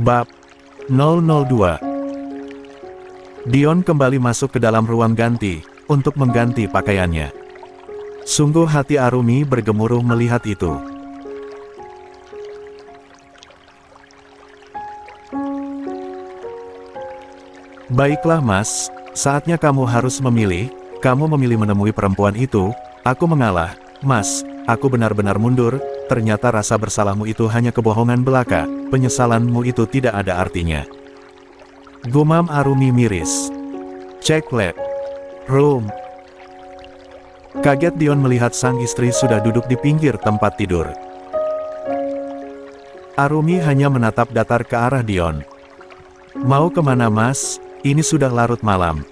Bab 002. Dion kembali masuk ke dalam ruang ganti, untuk mengganti pakaiannya. Sungguh hati Arumi bergemuruh melihat itu. Baiklah Mas, saatnya kamu harus memilih, kamu memilih menemui perempuan itu, aku mengalah, Mas, aku benar-benar mundur, ternyata rasa bersalahmu itu hanya kebohongan belaka, penyesalanmu itu tidak ada artinya. Gumam Arumi miris. Cek lab. Room. Kaget Dion melihat sang istri sudah duduk di pinggir tempat tidur. Arumi hanya menatap datar ke arah Dion. Mau kemana Mas? Ini sudah larut malam.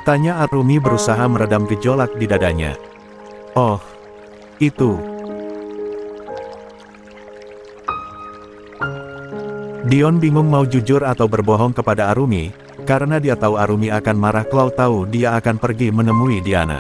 Tanya Arumi berusaha meredam gejolak di dadanya. Oh, itu. Dion bingung mau jujur atau berbohong kepada Arumi, karena dia tahu Arumi akan marah kalau tahu dia akan pergi menemui Diana.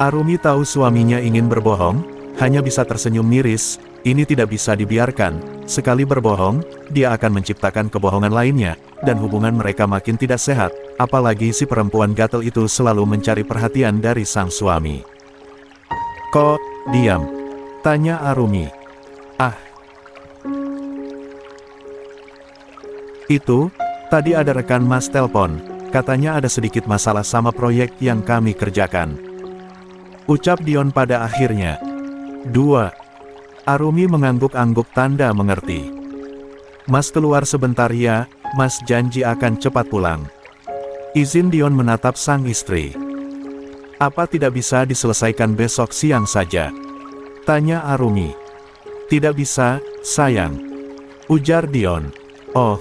Arumi tahu suaminya ingin berbohong, hanya bisa tersenyum miris, ini tidak bisa dibiarkan, sekali berbohong, dia akan menciptakan kebohongan lainnya, dan hubungan mereka makin tidak sehat, apalagi si perempuan gatel itu selalu mencari perhatian dari sang suami. Kok diam? Tanya Arumi. Ah. Itu, tadi ada rekan Mas telpon, katanya ada sedikit masalah sama proyek yang kami kerjakan. Ucap Dion pada akhirnya. 2. Arumi mengangguk-angguk tanda mengerti. Mas keluar sebentar ya, Mas janji akan cepat pulang. Izin Dion menatap sang istri. Apa tidak bisa diselesaikan besok siang saja? Tanya Arumi. Tidak bisa, sayang. Ujar Dion. Oh.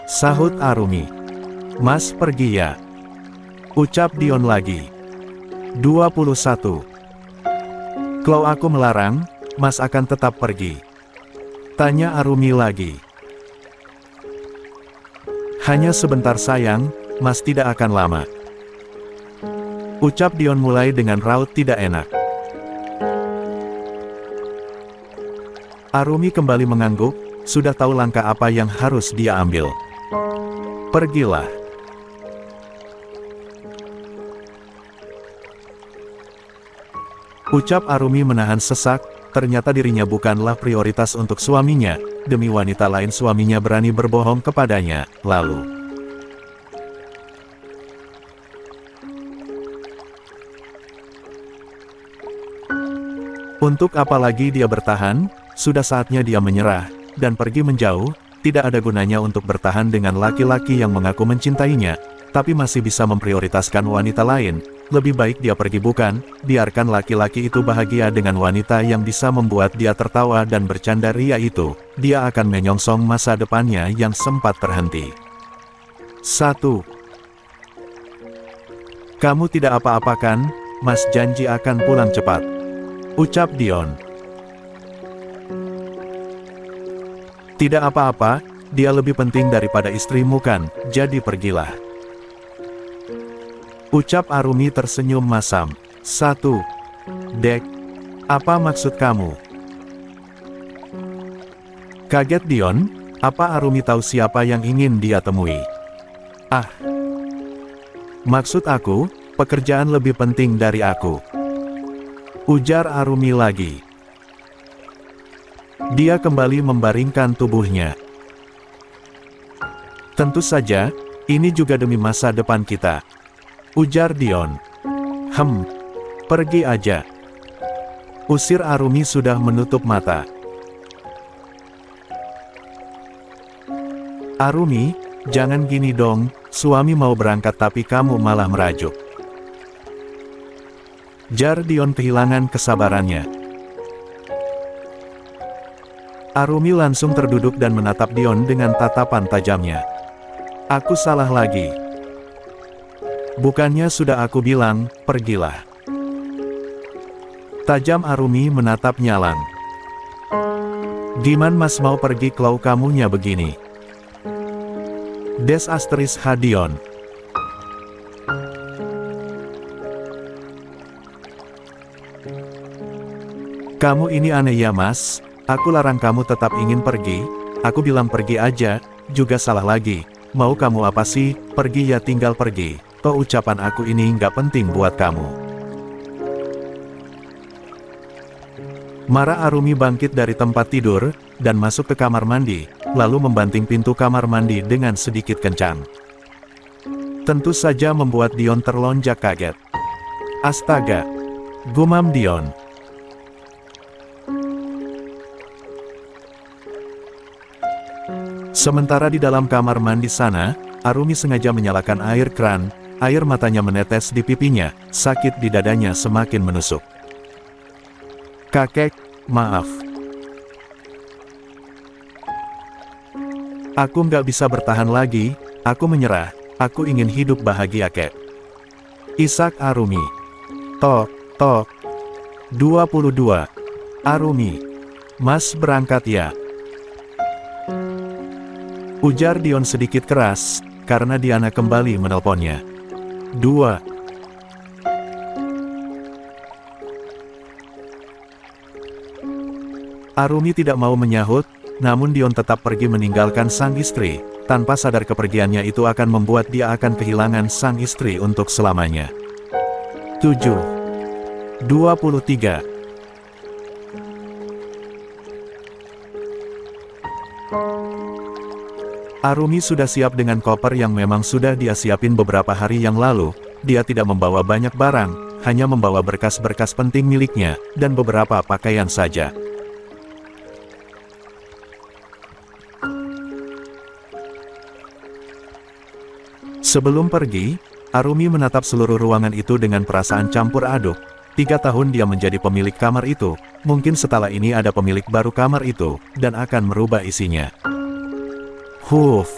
Sahut Arumi. Mas pergi ya. Ucap Dion lagi. 21. Kalau aku melarang, Mas akan tetap pergi. Tanya Arumi lagi. Hanya sebentar sayang, Mas tidak akan lama. Ucap Dion mulai dengan raut tidak enak. Arumi kembali mengangguk, sudah tahu langkah apa yang harus dia ambil. Pergilah. Ucap Arumi menahan sesak, ternyata dirinya bukanlah prioritas untuk suaminya, demi wanita lain suaminya berani berbohong kepadanya, lalu. Untuk apa lagi dia bertahan, sudah saatnya dia menyerah, dan pergi menjauh, tidak ada gunanya untuk bertahan dengan laki-laki yang mengaku mencintainya, tapi masih bisa memprioritaskan wanita lain, lebih baik dia pergi bukan, biarkan laki-laki itu bahagia dengan wanita yang bisa membuat dia tertawa dan bercanda ria itu, dia akan menyongsong masa depannya yang sempat terhenti. 1. Kamu tidak apa-apa kan, Mas janji akan pulang cepat. Ucap Dion. Tidak apa-apa, dia lebih penting daripada istrimu kan, jadi pergilah. Ucap Arumi tersenyum masam. 1. Dek, apa maksud kamu? Kaget Dion, apa Arumi tahu siapa yang ingin dia temui? Ah. Maksud aku, pekerjaan lebih penting dari aku. Ujar Arumi lagi. Dia kembali membaringkan tubuhnya. Tentu saja, ini juga demi masa depan kita. Ujar Dion. Pergi aja. Usir Arumi sudah menutup mata. Arumi, jangan gini dong, suami mau berangkat tapi kamu malah merajuk. Jar Dion kehilangan kesabarannya. Arumi langsung terduduk dan menatap Dion dengan tatapan tajamnya. Aku salah lagi. Bukannya sudah aku bilang, pergilah. Tajam Arumi menatap Nyalang. Giman Mas mau pergi kalau kamunya begini? Des Asteris Hadion. Kamu ini aneh ya Mas, aku larang kamu tetap ingin pergi, aku bilang pergi aja, juga salah lagi. Mau kamu apa sih, pergi ya tinggal pergi, toh ucapan aku ini nggak penting buat kamu. Marah Arumi bangkit dari tempat tidur, dan masuk ke kamar mandi, lalu membanting pintu kamar mandi dengan sedikit kencang. Tentu saja membuat Dion terlonjak kaget. Astaga! Gumam Dion. Sementara di dalam kamar mandi sana, Arumi sengaja menyalakan air kran, air matanya menetes di pipinya, sakit di dadanya semakin menusuk. Kakek, maaf. Aku nggak bisa bertahan lagi, aku menyerah, aku ingin hidup bahagia kek. Isak Arumi. Tok, tok. 22. Arumi. Mas berangkat ya? Ujar Dion sedikit keras, karena Diana kembali menelponnya. 2. Arumi tidak mau menyahut, namun Dion tetap pergi meninggalkan sang istri, tanpa sadar kepergiannya itu akan membuat dia akan kehilangan sang istri untuk selamanya. 7. 23. Arumi sudah siap dengan koper yang memang sudah dia siapin beberapa hari yang lalu. Dia tidak membawa banyak barang, hanya membawa berkas-berkas penting miliknya, dan beberapa pakaian saja. Sebelum pergi, Arumi menatap seluruh ruangan itu dengan perasaan campur aduk. 3 tahun dia menjadi pemilik kamar itu, mungkin setelah ini ada pemilik baru kamar itu, dan akan merubah isinya. Huff.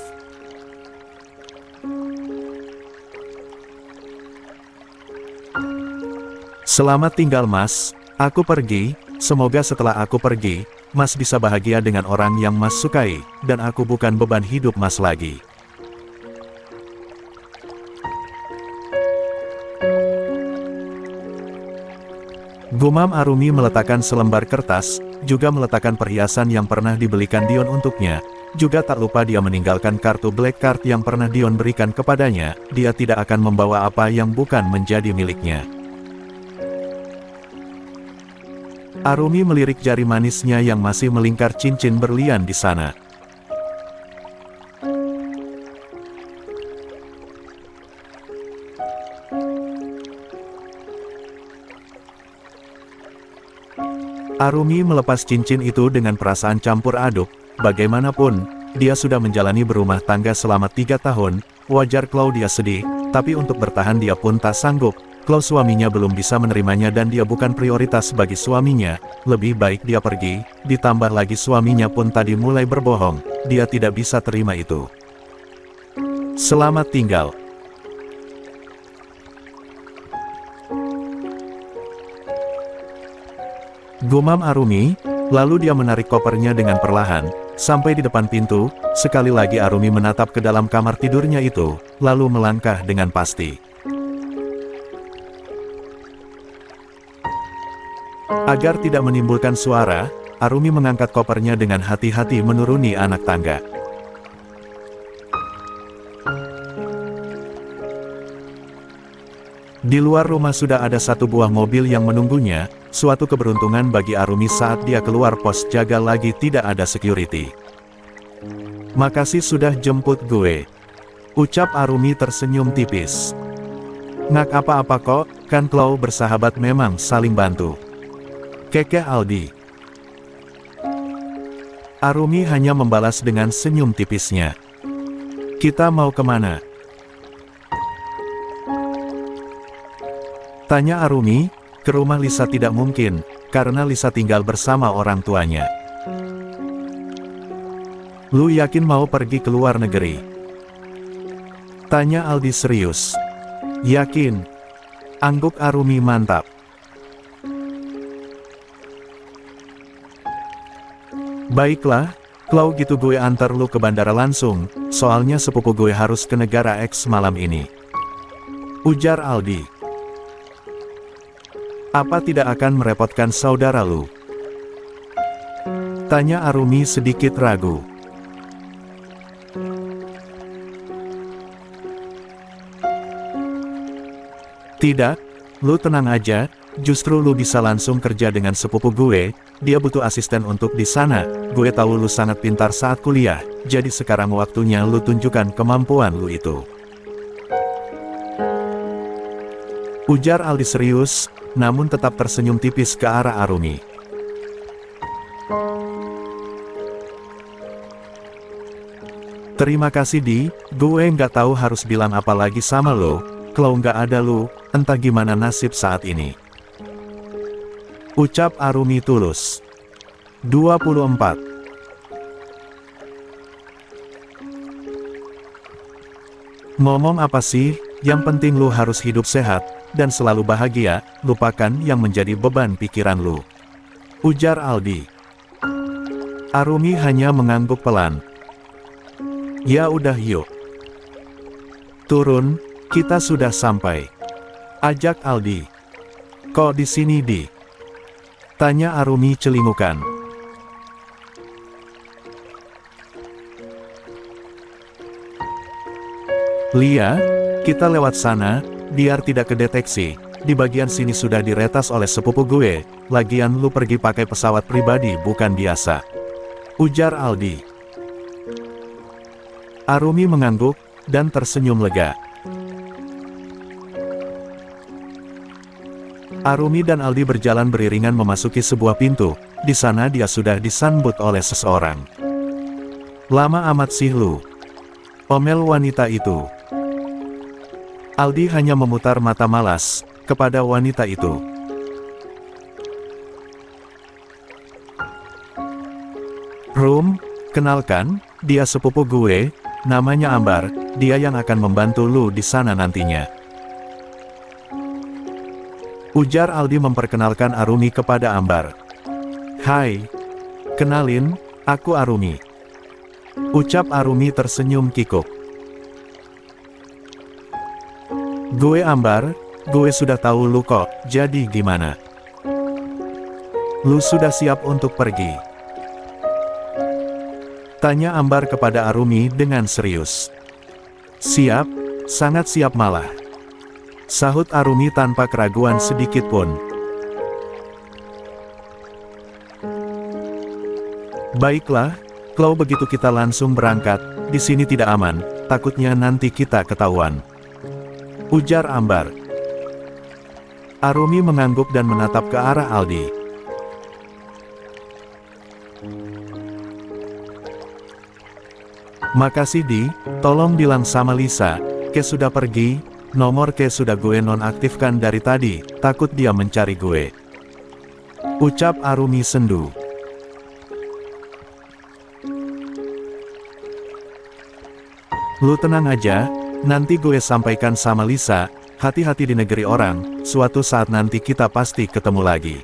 Selamat tinggal Mas, aku pergi, semoga setelah aku pergi, Mas bisa bahagia dengan orang yang Mas sukai, dan aku bukan beban hidup Mas lagi. Gumam Arumi meletakkan selembar kertas, juga meletakkan perhiasan yang pernah dibelikan Dion untuknya, juga tak lupa dia meninggalkan kartu black card yang pernah Dion berikan kepadanya, dia tidak akan membawa apa yang bukan menjadi miliknya. Arumi melirik jari manisnya yang masih melingkar cincin berlian di sana. Arumi melepas cincin itu dengan perasaan campur aduk, bagaimanapun, dia sudah menjalani berumah tangga selama 3 tahun, wajar kalau dia sedih, tapi untuk bertahan dia pun tak sanggup, kalau suaminya belum bisa menerimanya dan dia bukan prioritas bagi suaminya, lebih baik dia pergi, ditambah lagi suaminya pun tadi mulai berbohong, dia tidak bisa terima itu. Selamat tinggal. Gumam Arumi, lalu dia menarik kopernya dengan perlahan, sampai di depan pintu, sekali lagi Arumi menatap ke dalam kamar tidurnya itu, lalu melangkah dengan pasti. Agar tidak menimbulkan suara, Arumi mengangkat kopernya dengan hati-hati menuruni anak tangga. Di luar rumah sudah ada satu buah mobil yang menunggunya, suatu keberuntungan bagi Arumi saat dia keluar pos jaga lagi tidak ada security. Makasih sudah jemput gue. Ucap Arumi tersenyum tipis. Ngak apa-apa kok, kan kalau bersahabat memang saling bantu. Kekeh Aldi. Arumi hanya membalas dengan senyum tipisnya. Kita mau kemana? Tanya Arumi, ke rumah Lisa tidak mungkin, karena Lisa tinggal bersama orang tuanya. Lu yakin mau pergi ke luar negeri? Tanya Aldi serius. Yakin. Angguk Arumi mantap. Baiklah, kalau gitu gue antar lu ke bandara langsung, soalnya sepupu gue harus ke negara X malam ini. Ujar Aldi. Apa tidak akan merepotkan saudara lu? Tanya Arumi sedikit ragu. Tidak, lu tenang aja, justru lu bisa langsung kerja dengan sepupu gue, dia butuh asisten untuk di sana, gue tahu lu sangat pintar saat kuliah, jadi sekarang waktunya lu tunjukkan kemampuan lu itu. Ujar Aldi serius, namun tetap tersenyum tipis ke arah Arumi. Terima kasih Di, gue nggak tahu harus bilang apa lagi sama lo, kalau nggak ada lu, entah gimana nasib saat ini. Ucap Arumi tulus. 24. Ngomong apa sih, yang penting lu harus hidup sehat, dan selalu bahagia, lupakan yang menjadi beban pikiran lu. Ujar Aldi. Arumi hanya mengangguk pelan. Ya udah yuk. Turun, kita sudah sampai. Ajak Aldi. Kok di sini Di? Tanya Arumi celingukan. Lia, kita lewat sana, biar tidak kedeteksi. Di bagian sini sudah diretas oleh sepupu gue, lagian lu pergi pakai pesawat pribadi bukan biasa. Ujar Aldi. Arumi mengangguk, dan tersenyum lega. Arumi dan Aldi berjalan beriringan memasuki sebuah pintu, di sana dia sudah disambut oleh seseorang. Lama amat sih lu. Omel wanita itu. Aldi hanya memutar mata malas, kepada wanita itu. Rum, kenalkan, dia sepupu gue, namanya Ambar, dia yang akan membantu lu di sana nantinya. Ujar Aldi memperkenalkan Arumi kepada Ambar. Hai, kenalin, aku Arumi. Ucap Arumi tersenyum kikuk. Gue Ambar, gue sudah tahu lu kok, jadi gimana? Lu sudah siap untuk pergi? Tanya Ambar kepada Arumi dengan serius. Siap, sangat siap malah. Sahut Arumi tanpa keraguan sedikit pun. Baiklah, kalau begitu kita langsung berangkat, di sini tidak aman, takutnya nanti kita ketahuan. Ujar Ambar. Arumi mengangguk dan menatap ke arah Aldi. Makasih Di, tolong bilang sama Lisa, Ke sudah pergi. Nomor Ke sudah gue nonaktifkan dari tadi, takut dia mencari gue. Ucap Arumi sendu. Lu tenang aja, nanti gue sampaikan sama Lisa, hati-hati di negeri orang, suatu saat nanti kita pasti ketemu lagi.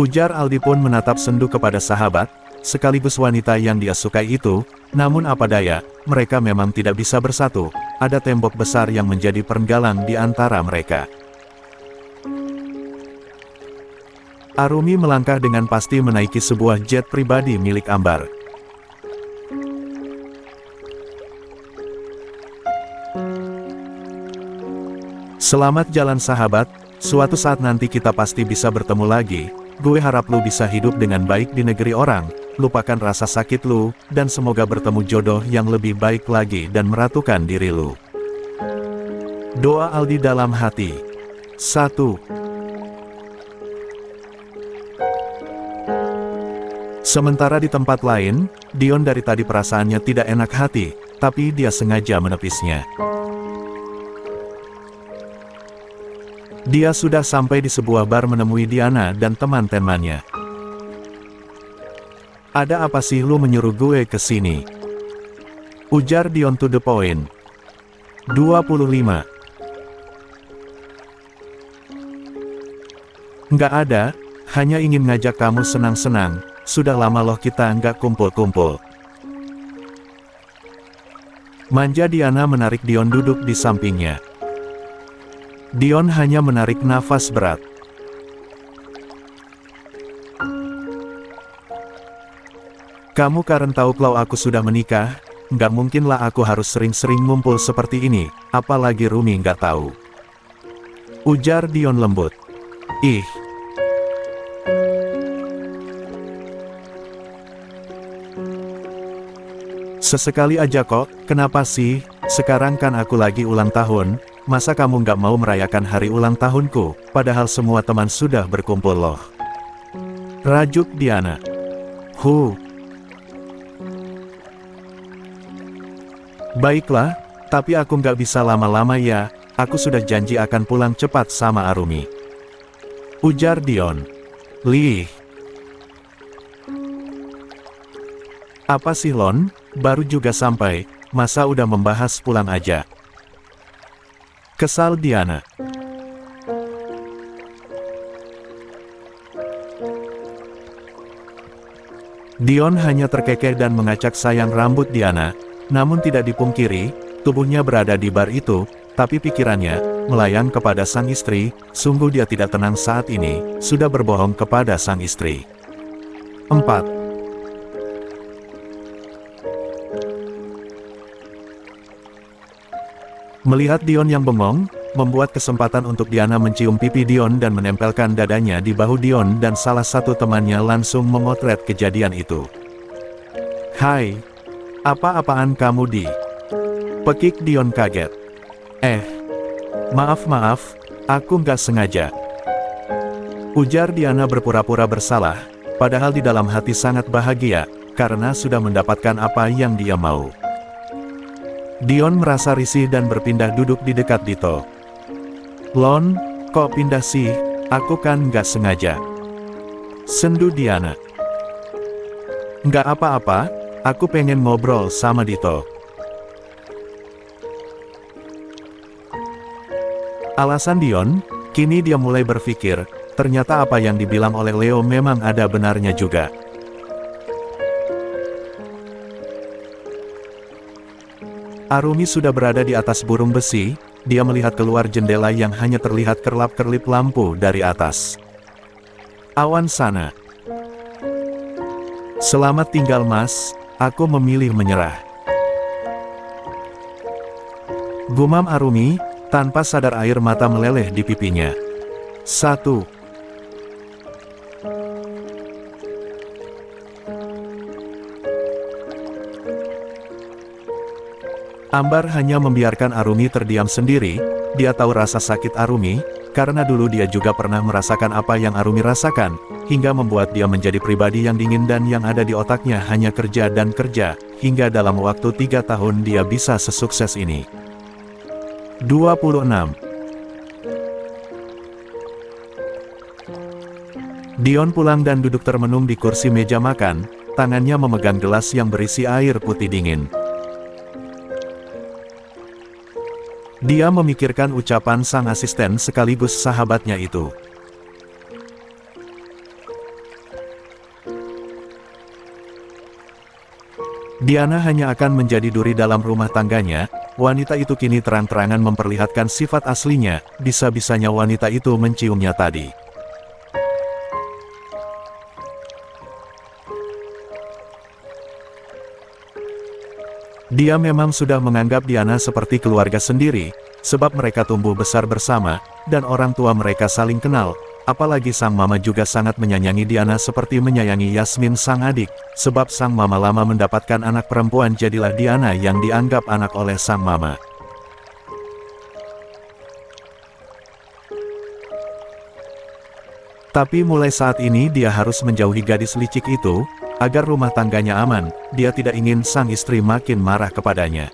Ujar Aldi pun menatap sendu kepada sahabat, sekaligus wanita yang dia sukai itu, namun apa daya, mereka memang tidak bisa bersatu, ada tembok besar yang menjadi penghalang di antara mereka. Arumi melangkah dengan pasti menaiki sebuah jet pribadi milik Ambar. Selamat jalan sahabat, suatu saat nanti kita pasti bisa bertemu lagi, gue harap lu bisa hidup dengan baik di negeri orang, lupakan rasa sakit lu, dan semoga bertemu jodoh yang lebih baik lagi dan meratukan diri lu. Doa Aldi dalam hati. 1. Sementara di tempat lain, Dion dari tadi perasaannya tidak enak hati, tapi dia sengaja menepisnya. Dia sudah sampai di sebuah bar menemui Diana dan teman-temannya. Ada apa sih lu menyuruh gue ke sini? Ujar Dion to the point. 25. Nggak ada, hanya ingin ngajak kamu senang-senang, sudah lama loh kita nggak kumpul-kumpul. Manja Diana menarik Dion duduk di sampingnya. Dion hanya menarik nafas berat. Kamu kan tahu kalau aku sudah menikah, nggak mungkinlah aku harus sering-sering ngumpul seperti ini, apalagi Rumi nggak tahu. Ujar Dion lembut. Ih. Sesekali aja kok, kenapa sih? Sekarang kan aku lagi ulang tahun, masa kamu nggak mau merayakan hari ulang tahunku, padahal semua teman sudah berkumpul loh. Rajuk Diana. Baiklah, tapi aku nggak bisa lama-lama ya, aku sudah janji akan pulang cepat sama Arumi. Ujar Dion. Lih. Apa sih Lon, baru juga sampai, masa udah membahas pulang aja? Kesal Diana. Dion hanya terkekeh dan mengacak sayang rambut Diana. Namun tidak dipungkiri, tubuhnya berada di bar itu, tapi pikirannya melayang kepada sang istri. Sungguh dia tidak tenang saat ini, sudah berbohong kepada sang istri. 4. Melihat Dion yang bengong, membuat kesempatan untuk Diana mencium pipi Dion dan menempelkan dadanya di bahu Dion, dan salah satu temannya langsung memotret kejadian itu. Hai. Apa-apaan kamu di? Pekik Dion kaget. Maaf, aku nggak sengaja. Ujar Diana berpura-pura bersalah, padahal di dalam hati sangat bahagia, karena sudah mendapatkan apa yang dia mau. Dion merasa risih dan berpindah duduk di dekat Dito. Lon, kok pindah sih? Aku kan nggak sengaja. Sendu Diana. Nggak apa-apa. Aku pengen ngobrol sama Dito. Alasan Dion, kini dia mulai berpikir, ternyata apa yang dibilang oleh Leo memang ada benarnya juga. Arumi sudah berada di atas burung besi, dia melihat keluar jendela yang hanya terlihat kerlap-kerlip lampu dari atas. Awan sana. Selamat tinggal Mas. Aku memilih menyerah. Gumam Arumi, tanpa sadar air mata meleleh di pipinya. 1. Ambar hanya membiarkan Arumi terdiam sendiri. Dia tahu rasa sakit Arumi, karena dulu dia juga pernah merasakan apa yang Arumi rasakan, hingga membuat dia menjadi pribadi yang dingin dan yang ada di otaknya hanya kerja dan kerja, hingga dalam waktu 3 tahun dia bisa sesukses ini. 26. Dion pulang dan duduk termenung di kursi meja makan, tangannya memegang gelas yang berisi air putih dingin. Dia memikirkan ucapan sang asisten sekaligus sahabatnya itu. Diana hanya akan menjadi duri dalam rumah tangganya. Wanita itu kini terang-terangan memperlihatkan sifat aslinya, bisa-bisanya wanita itu menciumnya tadi. Dia memang sudah menganggap Diana seperti keluarga sendiri, sebab mereka tumbuh besar bersama, dan orang tua mereka saling kenal. Apalagi sang mama juga sangat menyayangi Diana seperti menyayangi Yasmin sang adik, sebab sang mama lama mendapatkan anak perempuan, jadilah Diana yang dianggap anak oleh sang mama. Tapi mulai saat ini dia harus menjauhi gadis licik itu, agar rumah tangganya aman. Dia tidak ingin sang istri makin marah kepadanya.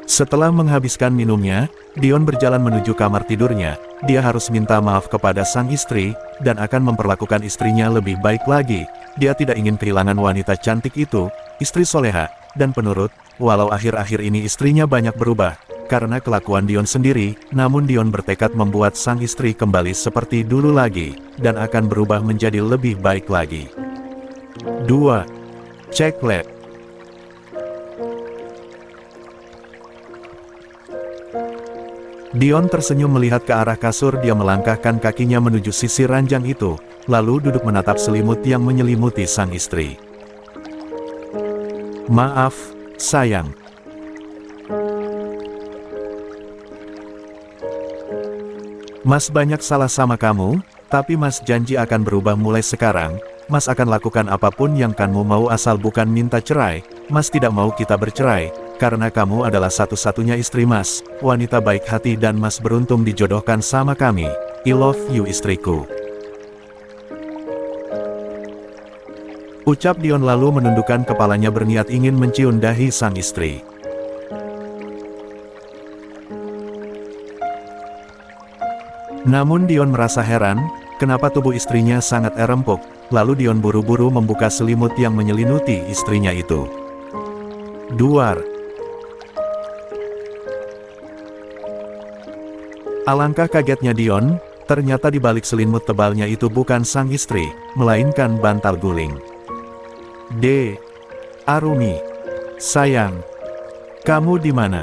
Setelah menghabiskan minumnya, Dion berjalan menuju kamar tidurnya. Dia harus minta maaf kepada sang istri, dan akan memperlakukan istrinya lebih baik lagi. Dia tidak ingin kehilangan wanita cantik itu, istri soleha, dan penurut. Walau akhir-akhir ini istrinya banyak berubah, karena kelakuan Dion sendiri, namun Dion bertekad membuat sang istri kembali seperti dulu lagi, dan akan berubah menjadi lebih baik lagi. 2. Cek lab. Dion tersenyum melihat ke arah kasur. Dia melangkahkan kakinya menuju sisi ranjang itu, lalu duduk menatap selimut yang menyelimuti sang istri. Maaf, sayang. Mas banyak salah sama kamu, tapi Mas janji akan berubah mulai sekarang. Mas akan lakukan apapun yang kamu mau asal bukan minta cerai. Mas tidak mau kita bercerai, karena kamu adalah satu-satunya istri Mas, wanita baik hati dan Mas beruntung dijodohkan sama kami. I love you istriku. Ucap Dion lalu menundukkan kepalanya berniat ingin mencium dahi sang istri. Namun Dion merasa heran, kenapa tubuh istrinya sangat erempuk, lalu Dion buru-buru membuka selimut yang menyelimuti istrinya itu. Duar. Alangkah kagetnya Dion, ternyata di balik selimut tebalnya itu bukan sang istri, melainkan bantal guling. Arumi. Sayang. Kamu di mana?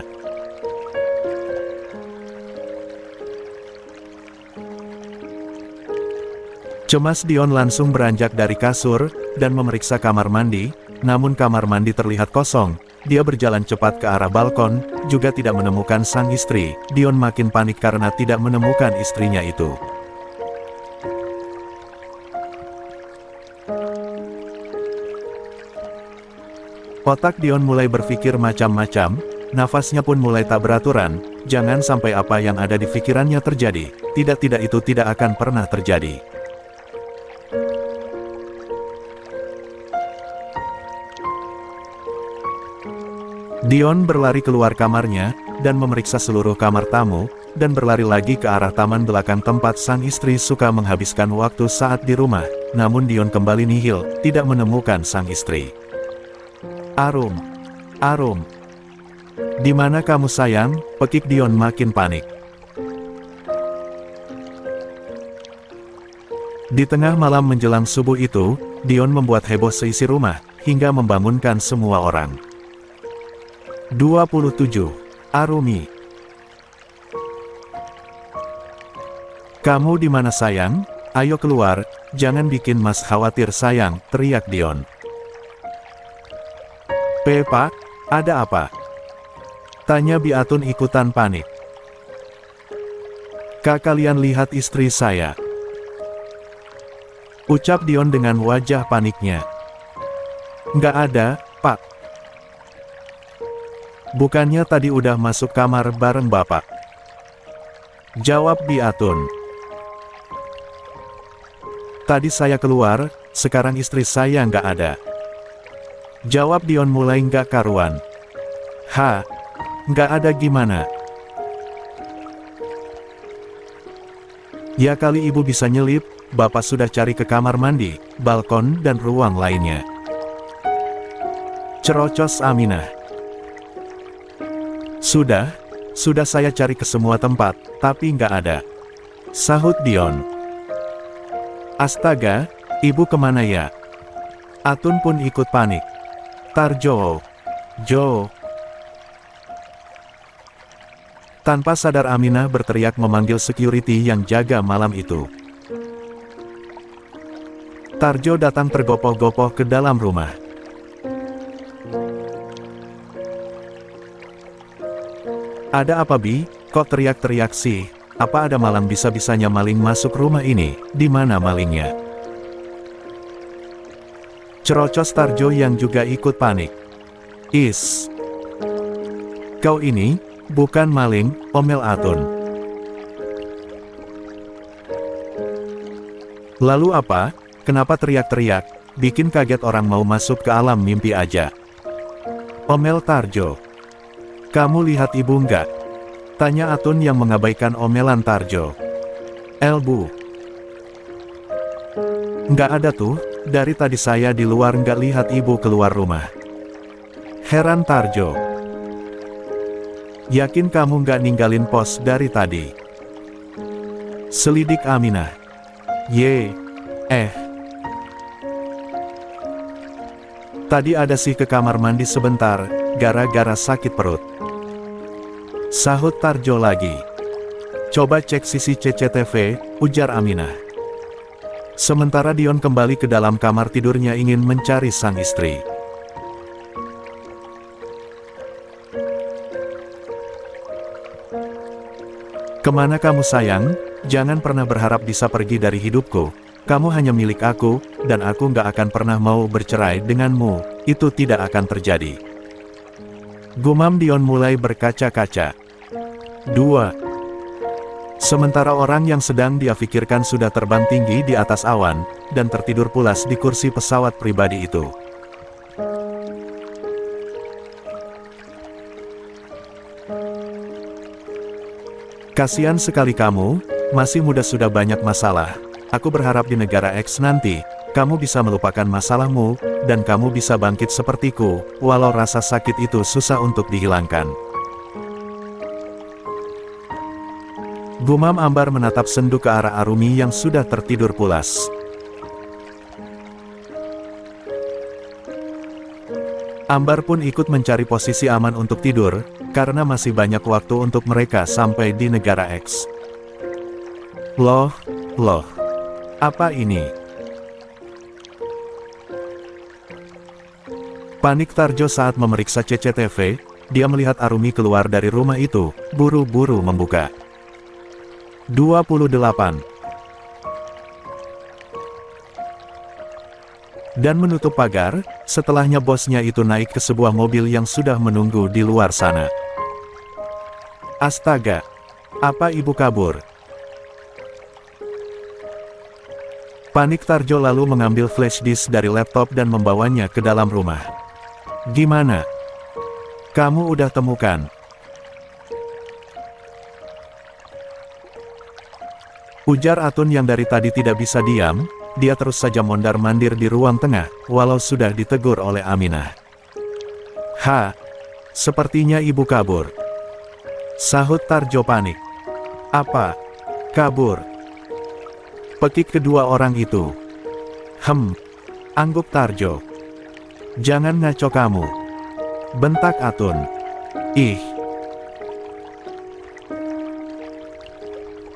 Cemas Dion langsung beranjak dari kasur, dan memeriksa kamar mandi, namun kamar mandi terlihat kosong. Dia berjalan cepat ke arah balkon, juga tidak menemukan sang istri. Dion makin panik karena tidak menemukan istrinya itu. Otak Dion mulai berpikir macam-macam, nafasnya pun mulai tak beraturan. Jangan sampai apa yang ada di pikirannya terjadi. Tidak itu tidak akan pernah terjadi. Dion berlari keluar kamarnya, dan memeriksa seluruh kamar tamu, dan berlari lagi ke arah taman belakang tempat sang istri suka menghabiskan waktu saat di rumah. Namun Dion kembali nihil, tidak menemukan sang istri. Arum. Di mana kamu sayang? Pekik Dion makin panik. Di tengah malam menjelang subuh itu, Dion membuat heboh seisi rumah, hingga membangunkan semua orang. 27. Arumi. Kamu di mana sayang? Ayo keluar, jangan bikin Mas khawatir sayang, teriak Dion. Pak, ada apa? Tanya Biatun ikutan panik. Kak, kalian lihat istri saya. Ucap Dion dengan wajah paniknya. Nggak ada, Pak. Bukannya tadi udah masuk kamar bareng Bapak? Jawab Biatun. Tadi saya keluar, sekarang istri saya nggak ada. Jawab Dion mulai nggak karuan. Nggak ada gimana? Ya kali ibu bisa nyelip, Bapak sudah cari ke kamar mandi, balkon dan ruang lainnya. Cerocos Aminah. Sudah saya cari ke semua tempat, tapi nggak ada. Sahut Dion. Astaga, ibu kemana ya? Atun pun ikut panik. Tarjo. Tanpa sadar Aminah berteriak memanggil security yang jaga malam itu. Tarjo datang tergopoh-gopoh ke dalam rumah. Ada apa Bi? Kok teriak-teriak sih? Apa ada malam bisa-bisanya maling masuk rumah ini? Di mana malingnya? Cerocos Tarjo yang juga ikut panik. Kau ini, bukan maling, omel Atun. Lalu apa? Kenapa teriak-teriak? Bikin kaget orang mau masuk ke alam mimpi aja. Omel Tarjo. Kamu lihat ibu nggak? Tanya Atun yang mengabaikan omelan Tarjo. Bu. Nggak ada tuh, dari tadi saya di luar nggak lihat ibu keluar rumah. Heran Tarjo. Yakin kamu nggak ninggalin pos dari tadi? Selidik Aminah. Tadi ada sih ke kamar mandi sebentar, gara-gara sakit perut. Sahut Tarjo lagi. Coba cek sisi CCTV, ujar Aminah. Sementara Dion kembali ke dalam kamar tidurnya ingin mencari sang istri. Kemana kamu sayang? Jangan pernah berharap bisa pergi dari hidupku. Kamu hanya milik aku, dan aku nggak akan pernah mau bercerai denganmu. Itu tidak akan terjadi. Gumam Dion mulai berkaca-kaca. 2. Sementara orang yang sedang dia pikirkan sudah terbang tinggi di atas awan, dan tertidur pulas di kursi pesawat pribadi itu. Kasihan sekali kamu, masih muda sudah banyak masalah. Aku berharap di negara X nanti, kamu bisa melupakan masalahmu, dan kamu bisa bangkit sepertiku, walau rasa sakit itu susah untuk dihilangkan. Gumam Ambar menatap sendu ke arah Arumi yang sudah tertidur pulas. Ambar pun ikut mencari posisi aman untuk tidur, karena masih banyak waktu untuk mereka sampai di negara X. Loh, apa ini? Panik Tarjo saat memeriksa CCTV, dia melihat Arumi keluar dari rumah itu, buru-buru membuka. 28. Dan menutup pagar, setelahnya bosnya itu naik ke sebuah mobil yang sudah menunggu di luar sana. Astaga! Apa ibu kabur? Panik Tarjo lalu mengambil flash disk dari laptop dan membawanya ke dalam rumah. Gimana? Kamu udah temukan? Ujar Atun yang dari tadi tidak bisa diam, dia terus saja mondar-mandir di ruang tengah, walau sudah ditegur oleh Aminah. Sepertinya ibu kabur. Sahut Tarjo panik. Apa? Kabur? Pekik kedua orang itu. Angguk Tarjo. Jangan ngaco kamu. Bentak Atun.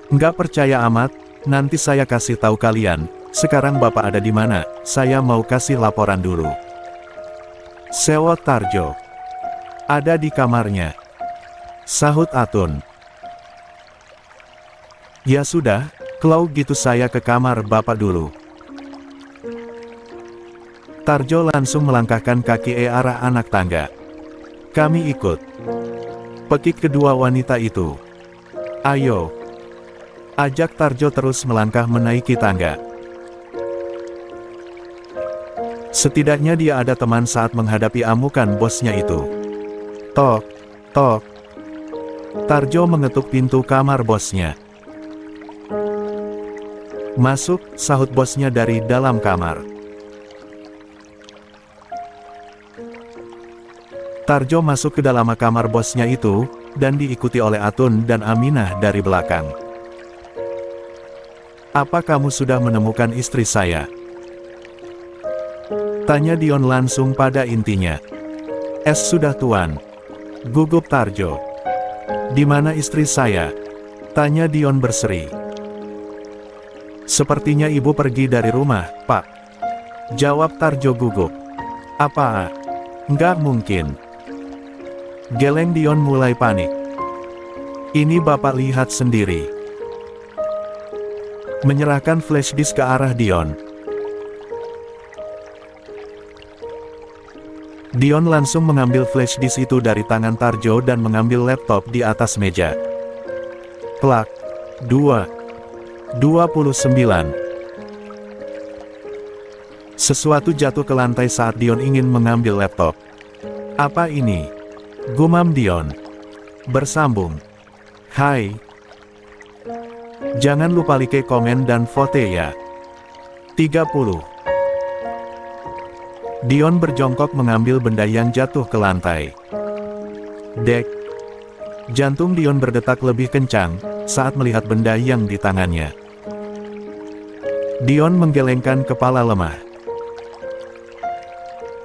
Nggak percaya amat, nanti saya kasih tahu kalian. Sekarang Bapak ada di mana? Saya mau kasih laporan dulu. Sewot Tarjo. Ada di kamarnya. Sahut Atun. Ya sudah, kalau gitu saya ke kamar Bapak dulu. Tarjo langsung melangkahkan kaki arah anak tangga. Kami ikut. Pekik kedua wanita itu. Ayo. Ajak Tarjo terus melangkah menaiki tangga. Setidaknya dia ada teman saat menghadapi amukan bosnya itu. Tok, tok. Tarjo mengetuk pintu kamar bosnya. Masuk, sahut bosnya dari dalam kamar. Tarjo masuk ke dalam kamar bosnya itu, dan diikuti oleh Atun dan Aminah dari belakang. Apa kamu sudah menemukan istri saya? Tanya Dion langsung pada intinya. Sudah tuan. Gugup Tarjo. Di mana istri saya? Tanya Dion berseri. Sepertinya ibu pergi dari rumah, Pak. Jawab Tarjo gugup. Apa? Nggak mungkin. Geleng Dion mulai panik. Ini Bapak lihat sendiri. Menyerahkan flash disk ke arah Dion. Dion langsung mengambil flash disk itu dari tangan Tarjo dan mengambil laptop di atas meja. Plak. 29. Sesuatu jatuh ke lantai saat Dion ingin mengambil laptop. Apa ini? Gumam Dion. Bersambung. Hai. Jangan lupa like, komen dan vote ya. 30. Dion berjongkok mengambil benda yang jatuh ke lantai. Dek. Jantung Dion berdetak lebih kencang saat melihat benda yang di tangannya. Dion menggelengkan kepala lemah.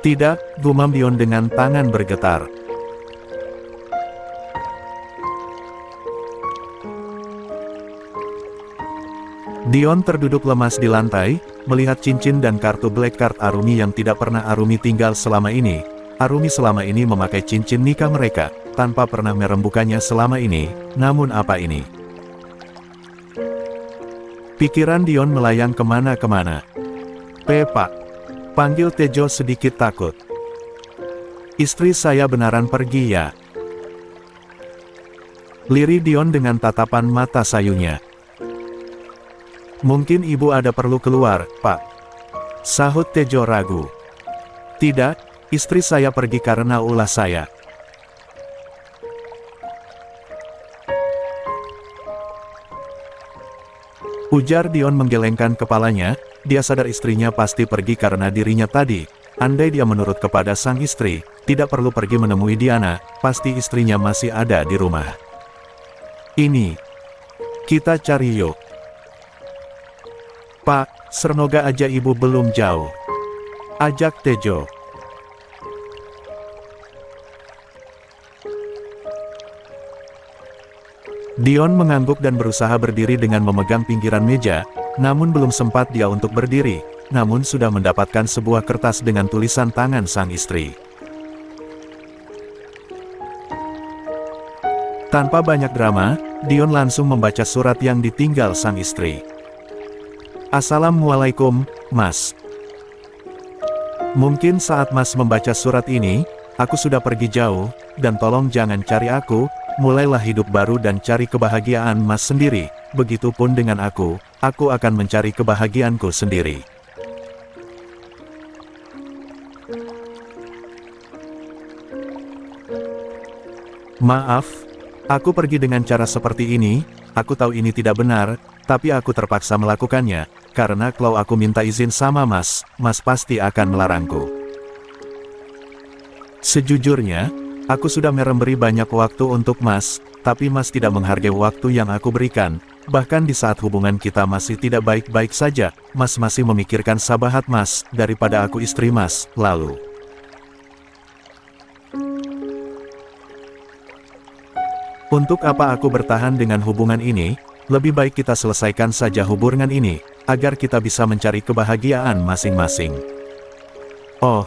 Tidak, gumam Dion dengan tangan bergetar. Dion terduduk lemas di lantai, melihat cincin dan kartu black card Arumi yang tidak pernah Arumi tinggal selama ini. Arumi selama ini memakai cincin nikah mereka, tanpa pernah merembukannya selama ini. Namun apa ini? Pikiran Dion melayang kemana-kemana. Pak, panggil Tejo sedikit takut. Istri saya benaran pergi ya? Lirih Dion dengan tatapan mata sayunya. Mungkin ibu ada perlu keluar, Pak. Sahut Tejo ragu. Tidak. Istri saya pergi karena ulah saya. Ujar Dion menggelengkan kepalanya, dia sadar istrinya pasti pergi karena dirinya tadi. Andai dia menurut kepada sang istri, tidak perlu pergi menemui Diana, pasti istrinya masih ada di rumah. Ini. Kita cari yuk. Pak, semoga aja ibu belum jauh. Ajak Tejo. Dion mengangguk dan berusaha berdiri dengan memegang pinggiran meja, namun belum sempat dia untuk berdiri, namun sudah mendapatkan sebuah kertas dengan tulisan tangan sang istri. Tanpa banyak drama, Dion langsung membaca surat yang ditinggal sang istri. Assalamualaikum, Mas. Mungkin saat Mas membaca surat ini, aku sudah pergi jauh, dan tolong jangan cari aku. Mulailah hidup baru dan cari kebahagiaan Mas sendiri, begitupun dengan aku akan mencari kebahagiaanku sendiri. Maaf, aku pergi dengan cara seperti ini, aku tahu ini tidak benar, tapi aku terpaksa melakukannya, karena kalau aku minta izin sama Mas pasti akan melarangku. Sejujurnya, aku sudah memberi banyak waktu untuk Mas, tapi Mas tidak menghargai waktu yang aku berikan. Bahkan di saat hubungan kita masih tidak baik-baik saja, Mas masih memikirkan sahabat Mas, daripada aku istri Mas, lalu. Untuk apa aku bertahan dengan hubungan ini? Lebih baik kita selesaikan saja hubungan ini, agar kita bisa mencari kebahagiaan masing-masing. Oh.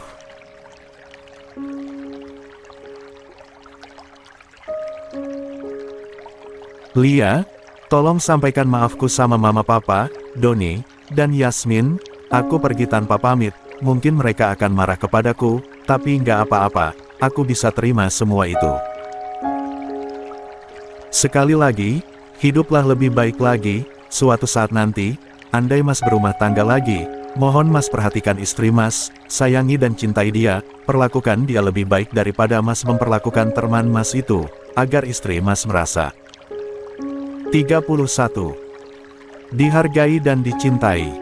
Lia, tolong sampaikan maafku sama mama papa, Doni, dan Yasmin. Aku pergi tanpa pamit, mungkin mereka akan marah kepadaku, tapi nggak apa-apa, aku bisa terima semua itu. Sekali lagi, hiduplah lebih baik lagi, suatu saat nanti, andai Mas berumah tangga lagi, mohon Mas perhatikan istri Mas, sayangi dan cintai dia, perlakukan dia lebih baik daripada Mas memperlakukan teman Mas itu, agar istri Mas merasa 31. Dihargai dan dicintai.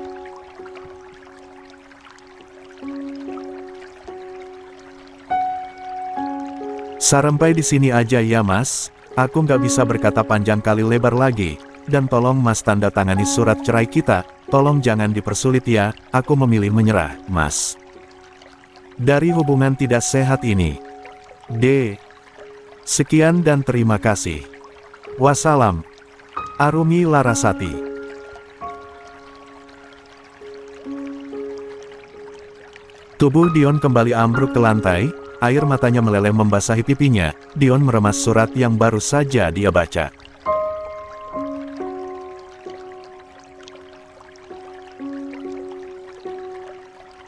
Sampai di sini aja ya Mas, aku nggak bisa berkata panjang kali lebar lagi, dan tolong Mas tanda tangani surat cerai kita, tolong jangan dipersulit ya, aku memilih menyerah, Mas. Dari hubungan tidak sehat ini. D. Sekian dan terima kasih. Wassalam. Arumi Larasati. Tubuh Dion kembali ambruk ke lantai, air matanya meleleh membasahi pipinya. Dion meremas surat yang baru saja dia baca.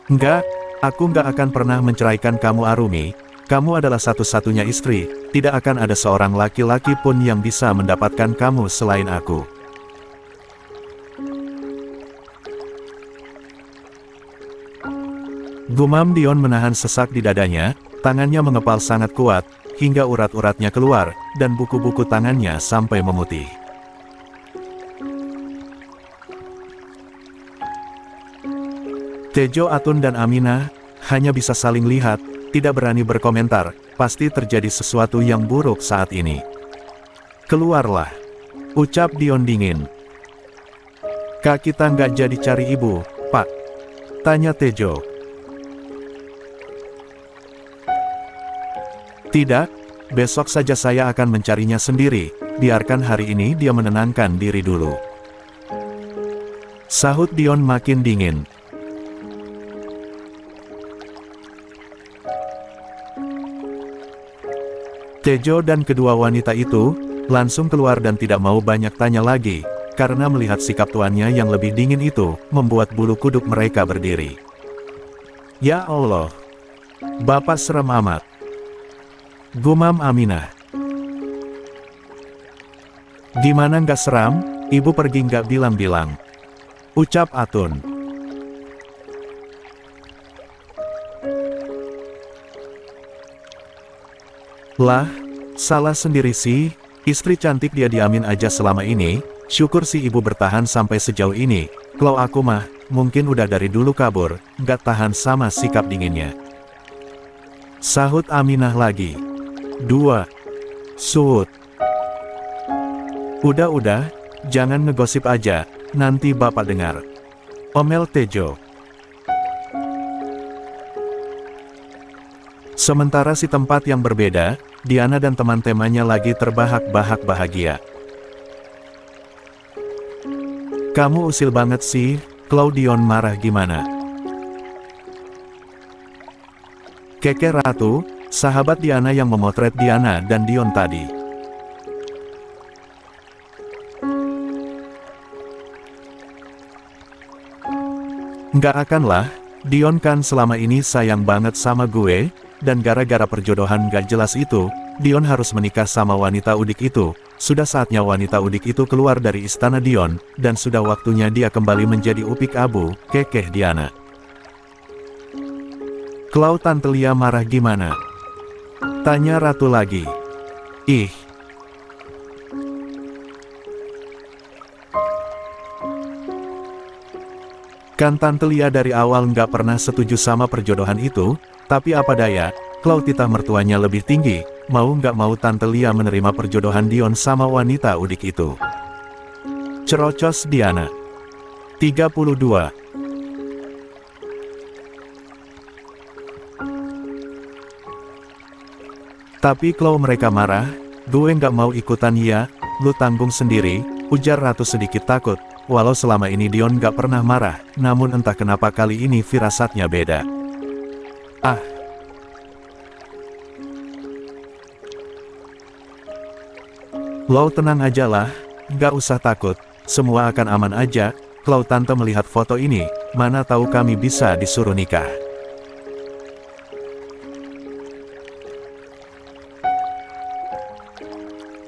Enggak, aku nggak akan pernah menceraikan kamu Arumi. Kamu adalah satu-satunya istri, tidak akan ada seorang laki-laki pun yang bisa mendapatkan kamu selain aku. Gumam Dion menahan sesak di dadanya, tangannya mengepal sangat kuat, hingga urat-uratnya keluar, dan buku-buku tangannya sampai memutih. Tejo, Atun dan Aminah hanya bisa saling lihat, tidak berani berkomentar, pasti terjadi sesuatu yang buruk saat ini. Keluarlah, ucap Dion dingin. Kak kita nggak jadi cari ibu, Pak? Tanya Tejo. Tidak, besok saja saya akan mencarinya sendiri, biarkan hari ini dia menenangkan diri dulu. Sahut Dion makin dingin. Tejo dan kedua wanita itu langsung keluar dan tidak mau banyak tanya lagi, karena melihat sikap tuannya yang lebih dingin itu, membuat bulu kuduk mereka berdiri. Ya Allah, Bapak serem amat, gumam Aminah. Gimana nggak seram, ibu pergi nggak bilang-bilang, ucap Atun. Lah, salah sendiri sih, istri cantik dia diamin aja selama ini, syukur si ibu bertahan sampai sejauh ini, kalau aku mah, mungkin udah dari dulu kabur, nggak tahan sama sikap dinginnya. Sahut Aminah lagi. 2. Suut. Udah, jangan ngegosip aja, nanti bapak dengar, omel Tejo. Sementara si tempat yang berbeda, Diana dan teman-temannya lagi terbahak-bahak bahagia. Kamu usil banget sih, Claudion marah gimana? Keke Ratu, sahabat Diana yang memotret Diana dan Dion tadi. Nggak akanlah, Dion kan selama ini sayang banget sama gue, dan gara-gara perjodohan gak jelas itu, Dion harus menikah sama wanita udik itu. Sudah saatnya wanita udik itu keluar dari istana Dion, dan sudah waktunya dia kembali menjadi upik abu, kekeh Diana. Klau Tante Lia marah gimana? Tanya Ratu lagi. Ih. Kan Tante Lia dari awal nggak pernah setuju sama perjodohan itu, tapi apa daya, kalau titah mertuanya lebih tinggi, mau nggak mau Tante Lia menerima perjodohan Dion sama wanita udik itu. Cerocos Diana. 32. Tapi kalau mereka marah, gue nggak mau ikutan ya, lu tanggung sendiri, ujar Ratu sedikit takut, walau selama ini Dion nggak pernah marah, namun entah kenapa kali ini firasatnya beda. Ah. Lo tenang aja lah, nggak usah takut, semua akan aman aja, kalau Tante melihat foto ini, mana tahu kami bisa disuruh nikah.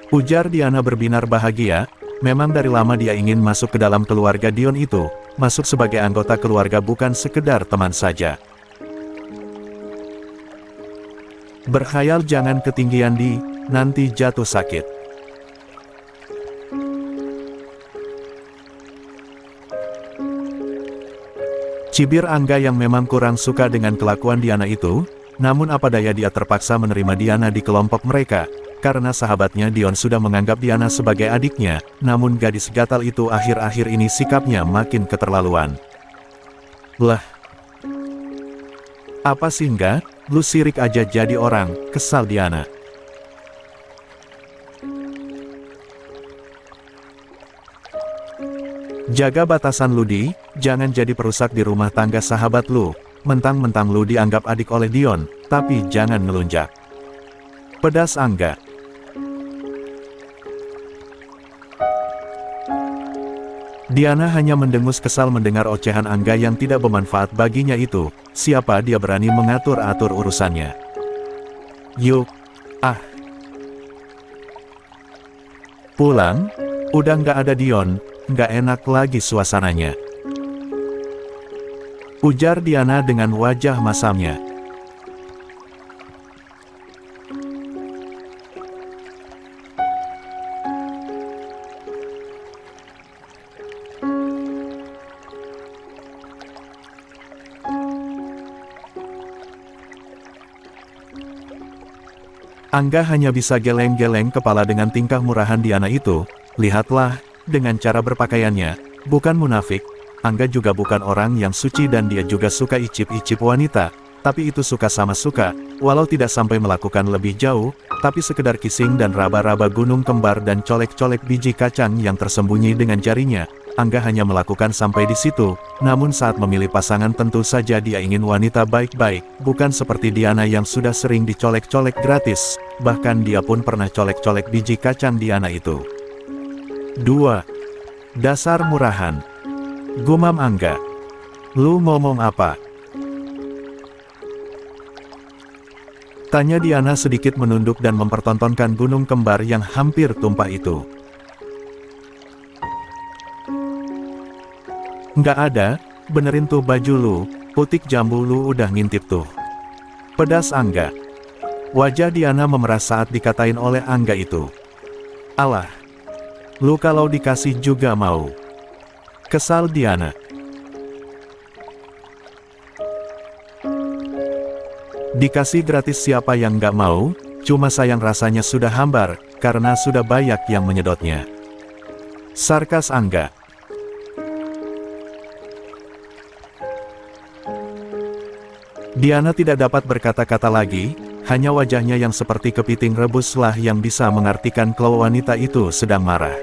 Ujar Diana berbinar bahagia, memang dari lama dia ingin masuk ke dalam keluarga Dion itu, masuk sebagai anggota keluarga bukan sekedar teman saja. Berkhayal jangan ketinggian di, nanti jatuh sakit. Cibir Angga yang memang kurang suka dengan kelakuan Diana itu, namun apa daya dia terpaksa menerima Diana di kelompok mereka, karena sahabatnya Dion sudah menganggap Diana sebagai adiknya, namun gadis gatal itu akhir-akhir ini sikapnya makin keterlaluan. Lah. Apa sih enggak? Lu sirik aja jadi orang, kesal Diana. Jaga batasan lu di, jangan jadi perusak di rumah tangga sahabat lu, mentang-mentang lu dianggap adik oleh Dion, tapi jangan ngelunjak. Pedas Angga. Diana hanya mendengus kesal mendengar ocehan Angga yang tidak bermanfaat baginya itu, siapa dia berani mengatur-atur urusannya. Yuk. Ah. Pulang? Udah nggak ada Dion, nggak enak lagi suasananya. Ujar Diana dengan wajah masamnya. Angga hanya bisa geleng-geleng kepala dengan tingkah murahan Diana itu. Lihatlah, dengan cara berpakaiannya, bukan munafik. Angga juga bukan orang yang suci dan dia juga suka icip-icip wanita. Tapi itu suka sama suka, walau tidak sampai melakukan lebih jauh, tapi sekedar kissing dan raba-raba gunung kembar dan colek-colek biji kacang yang tersembunyi dengan jarinya. Angga hanya melakukan sampai di situ, namun saat memilih pasangan tentu saja dia ingin wanita baik-baik, bukan seperti Diana yang sudah sering dicolek-colek gratis, bahkan dia pun pernah colek-colek biji kacang Diana itu. 2. Dasar murahan. Gumam Angga. Lu ngomong apa? Tanya Diana sedikit menunduk dan mempertontonkan gunung kembar yang hampir tumpah itu. Nggak ada, benerin tuh baju lu, putik jambu lu udah ngintip tuh. Pedas Angga. Wajah Diana memerah saat dikatain oleh Angga itu. Alah, lu kalau dikasih juga mau. Kesal Diana. Dikasih gratis siapa yang nggak mau, cuma sayang rasanya sudah hambar, karena sudah banyak yang menyedotnya. Sarkas Angga. Diana tidak dapat berkata-kata lagi, hanya wajahnya yang seperti kepiting rebuslah yang bisa mengartikan kalau wanita itu sedang marah.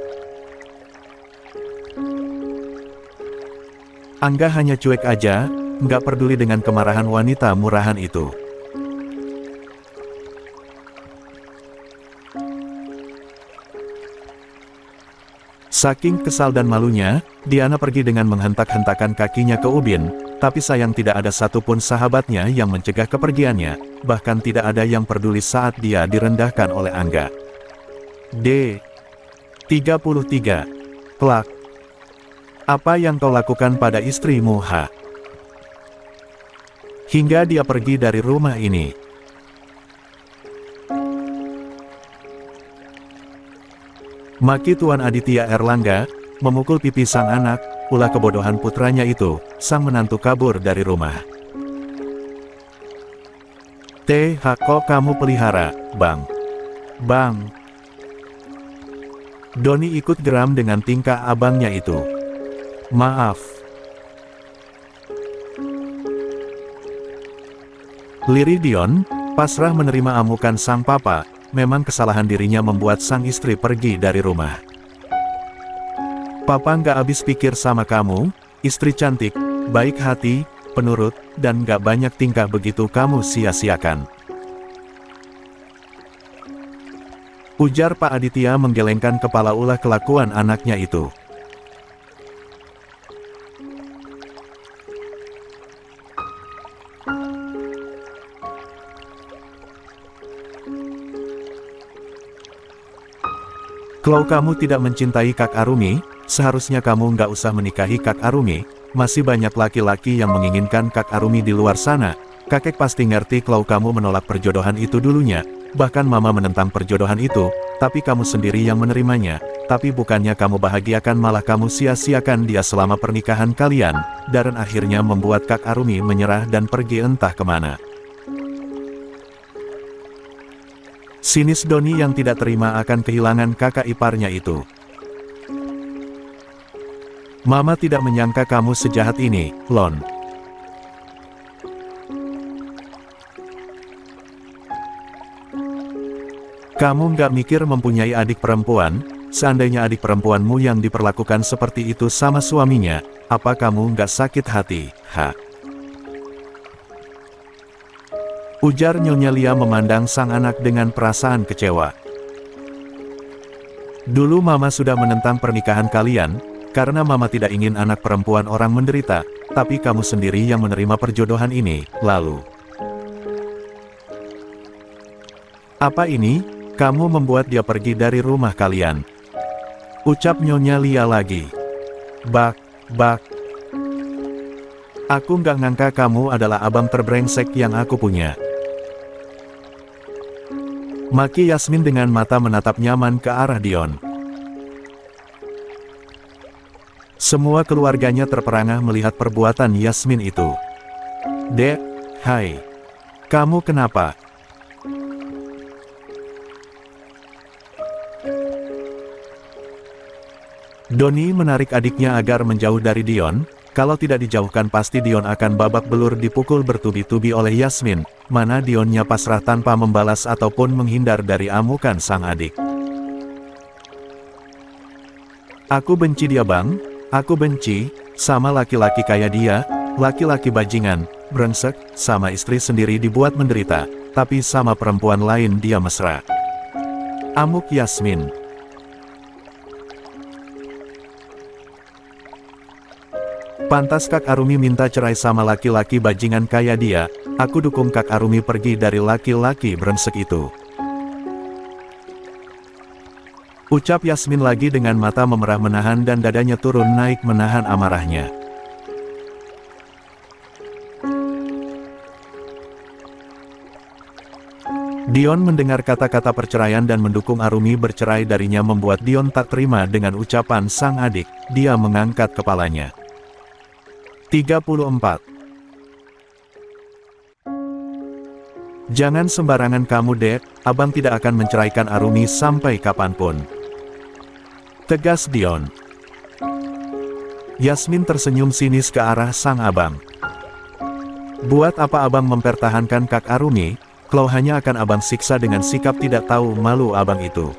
Angga hanya cuek aja, nggak peduli dengan kemarahan wanita murahan itu. Saking kesal dan malunya, Diana pergi dengan menghentak-hentakan kakinya ke ubin, tapi sayang tidak ada satupun sahabatnya yang mencegah kepergiannya, bahkan tidak ada yang peduli saat dia direndahkan oleh Angga. D. 33. Plak. Apa yang kau lakukan pada istrimu, ha? Hingga dia pergi dari rumah ini. Maki Tuan Aditya Erlangga, memukul pipi sang anak, ulah kebodohan putranya itu, sang menantu kabur dari rumah. Kok kamu pelihara, Bang? Bang. Doni ikut geram dengan tingkah abangnya itu. Maaf. Liridion, pasrah menerima amukan sang papa. Memang kesalahan dirinya membuat sang istri pergi dari rumah. Papa nggak habis pikir sama kamu, istri cantik, baik hati, penurut, dan nggak banyak tingkah begitu kamu sia-siakan. Ujar Pak Aditya menggelengkan kepala ulah kelakuan anaknya itu. Kalau kamu tidak mencintai Kak Arumi, seharusnya kamu nggak usah menikahi Kak Arumi. Masih banyak laki-laki yang menginginkan Kak Arumi di luar sana. Kakek pasti ngerti kalau kamu menolak perjodohan itu dulunya. Bahkan mama menentang perjodohan itu, tapi kamu sendiri yang menerimanya. Tapi bukannya kamu bahagiakan, malah kamu sia-siakan dia selama pernikahan kalian. Dan akhirnya membuat Kak Arumi menyerah dan pergi entah kemana. Sinis Doni yang tidak terima akan kehilangan kakak iparnya itu. Mama tidak menyangka kamu sejahat ini, Lon. Kamu nggak mikir mempunyai adik perempuan? Seandainya adik perempuanmu yang diperlakukan seperti itu sama suaminya, apa kamu nggak sakit hati, ha? Ujar Nyonya Lia memandang sang anak dengan perasaan kecewa. Dulu mama sudah menentang pernikahan kalian, karena mama tidak ingin anak perempuan orang menderita, tapi kamu sendiri yang menerima perjodohan ini, lalu. Apa ini? Kamu membuat dia pergi dari rumah kalian. Ucap Nyonya Lia lagi. Bak. Aku nggak ngangka kamu adalah abang terbrengsek yang aku punya. Maki Yasmin dengan mata menatap nyaman ke arah Dion. Semua keluarganya terperangah melihat perbuatan Yasmin itu. Dek, hai. Kamu kenapa? Doni menarik adiknya agar menjauh dari Dion. Kalau tidak dijauhkan pasti Dion akan babak belur dipukul bertubi-tubi oleh Yasmin, mana Dionnya pasrah tanpa membalas ataupun menghindar dari amukan sang adik. Aku benci dia bang, aku benci, sama laki-laki kayak dia, laki-laki bajingan, brengsek, sama istri sendiri dibuat menderita, tapi sama perempuan lain dia mesra. Amuk Yasmin. Pantas Kak Arumi minta cerai sama laki-laki bajingan kayak dia, aku dukung Kak Arumi pergi dari laki-laki brengsek itu. Ucap Yasmin lagi dengan mata memerah menahan dan dadanya turun naik menahan amarahnya. Dion mendengar kata-kata perceraian dan mendukung Arumi bercerai darinya membuat Dion tak terima dengan ucapan sang adik, dia mengangkat kepalanya. 34. Jangan sembarangan kamu dek, abang tidak akan menceraikan Arumi sampai kapanpun. Tegas Dion. Yasmin tersenyum sinis ke arah sang abang. Buat apa abang mempertahankan Kak Arumi, kalau hanya akan abang siksa dengan sikap tidak tahu malu abang itu.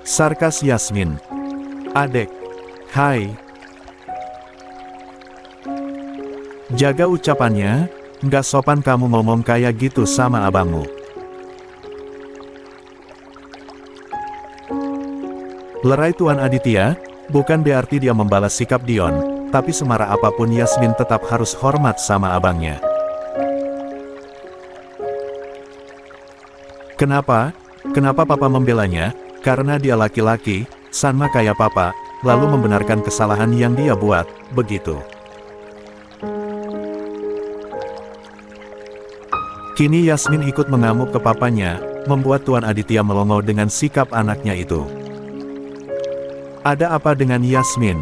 Sarkas Yasmin. Adek. Hai. Jaga ucapannya, nggak sopan kamu ngomong kayak gitu sama abangmu. Lerai Tuan Aditya, bukan berarti dia membalas sikap Dion, tapi semarah apapun Yasmin tetap harus hormat sama abangnya. Kenapa? Kenapa papa membelanya? Karena dia laki-laki, sama kayak papa, lalu membenarkan kesalahan yang dia buat, begitu. Kini Yasmin ikut mengamuk ke papanya, membuat Tuan Aditya melongo dengan sikap anaknya itu. Ada apa dengan Yasmin?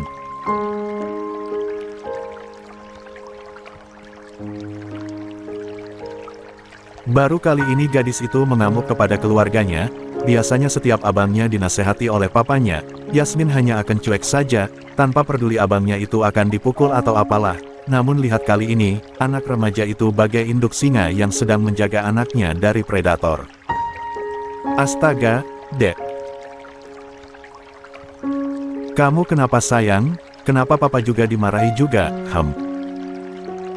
Baru kali ini gadis itu mengamuk kepada keluarganya, biasanya setiap abangnya dinasehati oleh papanya, Yasmin hanya akan cuek saja, tanpa peduli abangnya itu akan dipukul atau apalah. Namun lihat kali ini, anak remaja itu bagai induk singa yang sedang menjaga anaknya dari predator. Astaga, dek. Kamu kenapa sayang? Kenapa papa juga dimarahi juga,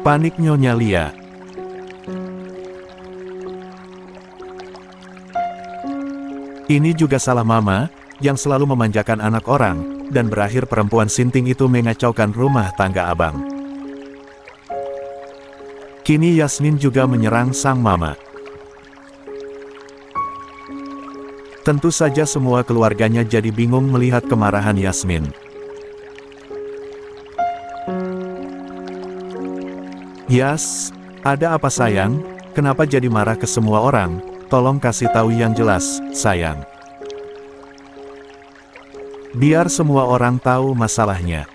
Panik Nyonya Lia. Ini juga salah mama, yang selalu memanjakan anak orang, dan berakhir perempuan sinting itu mengacaukan rumah tangga abang. Kini Yasmin juga menyerang sang mama. Tentu saja semua keluarganya jadi bingung melihat kemarahan Yasmin. Yas, ada apa sayang? Kenapa jadi marah ke semua orang? Tolong kasih tahu yang jelas, sayang. Biar semua orang tahu masalahnya.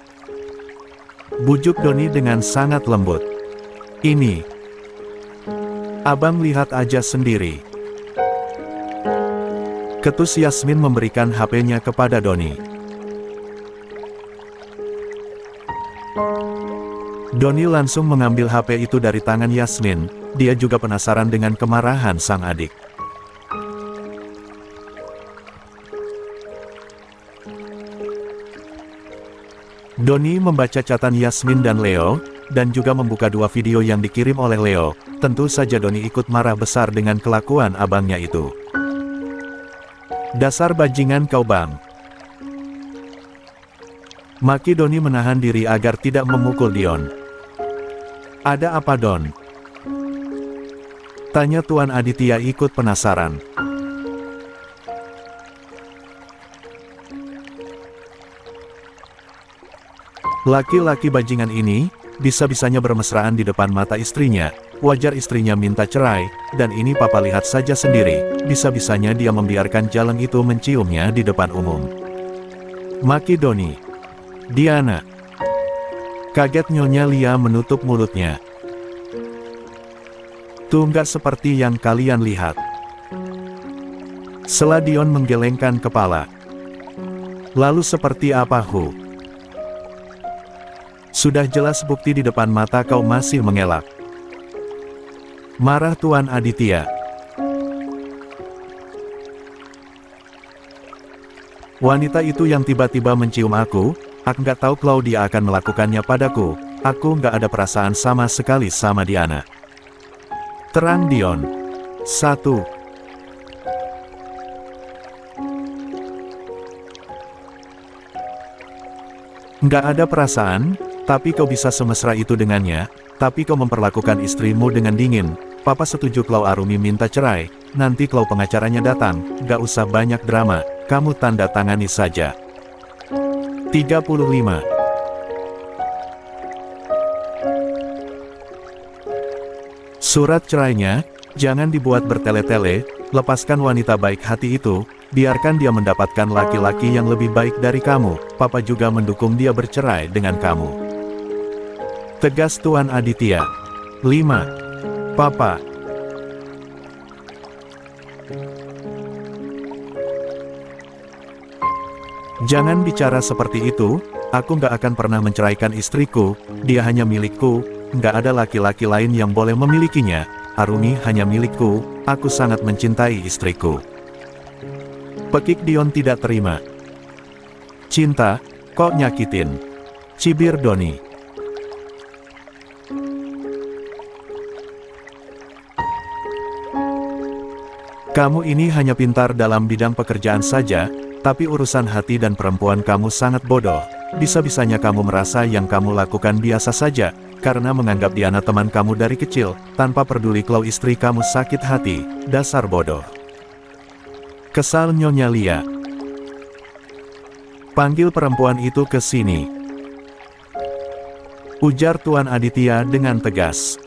Bujuk Doni dengan sangat lembut. Ini. Abang lihat aja sendiri. Ketus Yasmin memberikan HP-nya kepada Doni. Doni langsung mengambil HP itu dari tangan Yasmin, dia juga penasaran dengan kemarahan sang adik. Doni membaca catatan Yasmin dan Leo, dan juga membuka dua video yang dikirim oleh Leo. Tentu saja Doni ikut marah besar dengan kelakuan abangnya itu. Dasar bajingan kau bang. Maki Doni menahan diri agar tidak memukul Dion. Ada apa Don? Tanya Tuan Aditya ikut penasaran. Laki-laki bajingan ini, bisa-bisanya bermesraan di depan mata istrinya, wajar istrinya minta cerai, dan ini papa lihat saja sendiri, bisa-bisanya dia membiarkan jalan itu menciumnya di depan umum. Maki Doni. Diana. Kaget Nyonya Lia menutup mulutnya. Tuh nggak seperti yang kalian lihat. Sela Dion menggelengkan kepala. Lalu seperti apa Hu? Sudah jelas bukti di depan mata kau masih mengelak. Marah Tuan Aditya. Wanita itu yang tiba-tiba mencium aku nggak tahu Claudia akan melakukannya padaku. Aku nggak ada perasaan sama sekali sama Diana. Terang Dion. 1. Nggak ada perasaan, tapi kau bisa semesra itu dengannya, tapi kau memperlakukan istrimu dengan dingin. Papa setuju kalau Arumi minta cerai, nanti kalau pengacaranya datang, nggak usah banyak drama, kamu tanda tangani saja. 35. Surat cerainya, jangan dibuat bertele-tele, lepaskan wanita baik hati itu, biarkan dia mendapatkan laki-laki yang lebih baik dari kamu, Papa juga mendukung dia bercerai dengan kamu. Tegas Tuan Aditya. 5. Papa. Jangan bicara seperti itu, aku nggak akan pernah menceraikan istriku, dia hanya milikku, nggak ada laki-laki lain yang boleh memilikinya, Arumi hanya milikku, aku sangat mencintai istriku. Pekik Dion tidak terima. Cinta, kok nyakitin? Cibir Doni. Kamu ini hanya pintar dalam bidang pekerjaan saja, tapi urusan hati dan perempuan kamu sangat bodoh. Bisa-bisanya kamu merasa yang kamu lakukan biasa saja, karena menganggap Diana teman kamu dari kecil, tanpa peduli kalau istri kamu sakit hati, dasar bodoh. Kesal Nyonya Lia. Panggil perempuan itu ke sini. Ujar Tuan Aditya dengan tegas.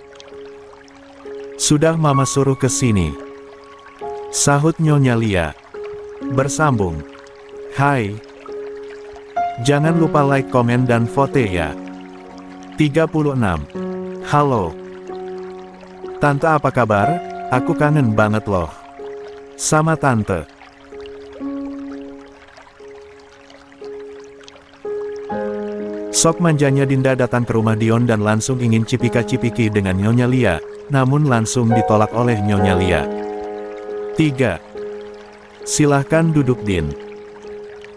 Sudah Mama suruh ke sini. Sahut Nyonya Lia. Bersambung. Hai. Jangan lupa like, komen, dan vote ya. 36. Halo. Tante apa kabar? Aku kangen banget loh. Sama Tante. Sok manjanya Dinda datang ke rumah Dion dan langsung ingin cipika-cipiki dengan Nyonya Lia, namun langsung ditolak oleh Nyonya Lia. 3. Silahkan duduk Din.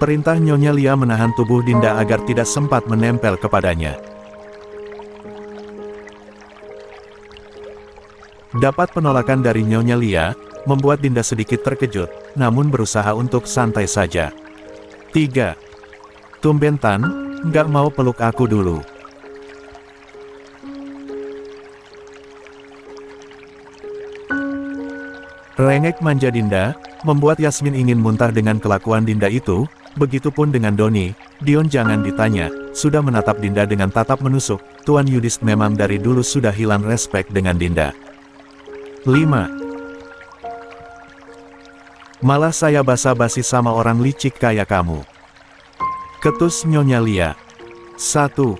Perintah Nyonya Lia menahan tubuh Dinda agar tidak sempat menempel kepadanya. Dapat penolakan dari Nyonya Lia, membuat Dinda sedikit terkejut, namun berusaha untuk santai saja. 3. Tumben Tan, nggak mau peluk aku dulu. Rengek manja Dinda, membuat Yasmin ingin muntah dengan kelakuan Dinda itu, begitupun dengan Doni. Dion jangan ditanya, sudah menatap Dinda dengan tatap menusuk, Tuan Yudis memang dari dulu sudah hilang respek dengan Dinda. 5. Malah saya basa-basi sama orang licik kayak kamu. Ketus Nyonya Lia. 1.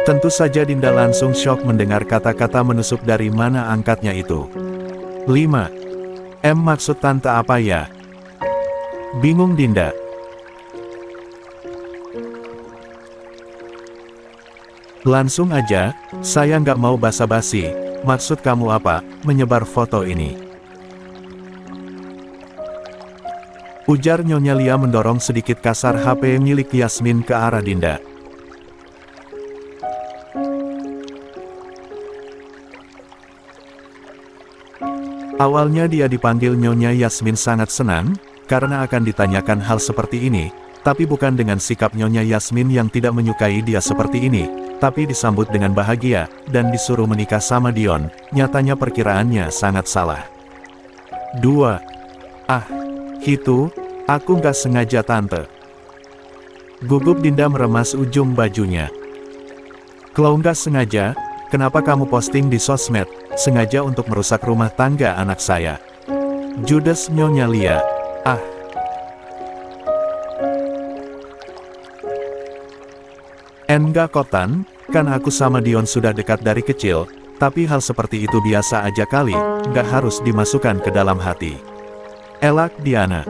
Tentu saja Dinda langsung syok mendengar kata-kata menusuk dari mana angkatnya itu. 5. Maksud Tante apa ya? Bingung Dinda. Langsung aja, saya nggak mau basa-basi, maksud kamu apa, menyebar foto ini? Ujar Nyonya Lia mendorong sedikit kasar HP milik Yasmin ke arah Dinda. Awalnya dia dipanggil Nyonya Yasmin sangat senang, karena akan ditanyakan hal seperti ini, tapi bukan dengan sikap Nyonya Yasmin yang tidak menyukai dia seperti ini, tapi disambut dengan bahagia, dan disuruh menikah sama Dion, nyatanya perkiraannya sangat salah. 2. Ah, itu, aku nggak sengaja Tante. Gugup Dinda meremas ujung bajunya. Kalau nggak sengaja, kenapa kamu posting di sosmed? Sengaja untuk merusak rumah tangga anak saya. Judes Nyonya Lia. Ah. Enggak Kotan, kan aku sama Dion sudah dekat dari kecil, tapi hal seperti itu biasa aja kali, nggak harus dimasukkan ke dalam hati. Elak Diana.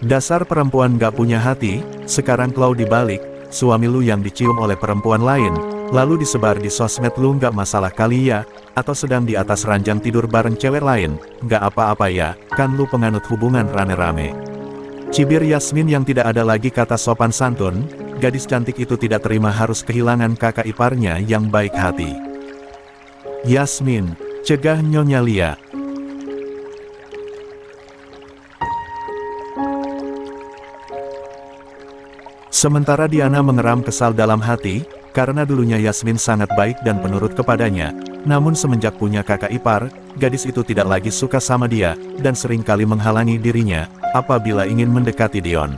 Dasar perempuan gak punya hati, sekarang Chloe dibalik, suami lu yang dicium oleh perempuan lain, lalu disebar di sosmed lu gak masalah kali ya, atau sedang di atas ranjang tidur bareng cewek lain, gak apa-apa ya, kan lu penganut hubungan rame-rame. Cibir Yasmin yang tidak ada lagi kata sopan santun, gadis cantik itu tidak terima harus kehilangan kakak iparnya yang baik hati. Yasmin, cegah Nyonya Lia. Sementara Diana mengeram kesal dalam hati, karena dulunya Yasmin sangat baik dan penurut kepadanya, namun semenjak punya kakak ipar, gadis itu tidak lagi suka sama dia, dan seringkali menghalangi dirinya, apabila ingin mendekati Dion.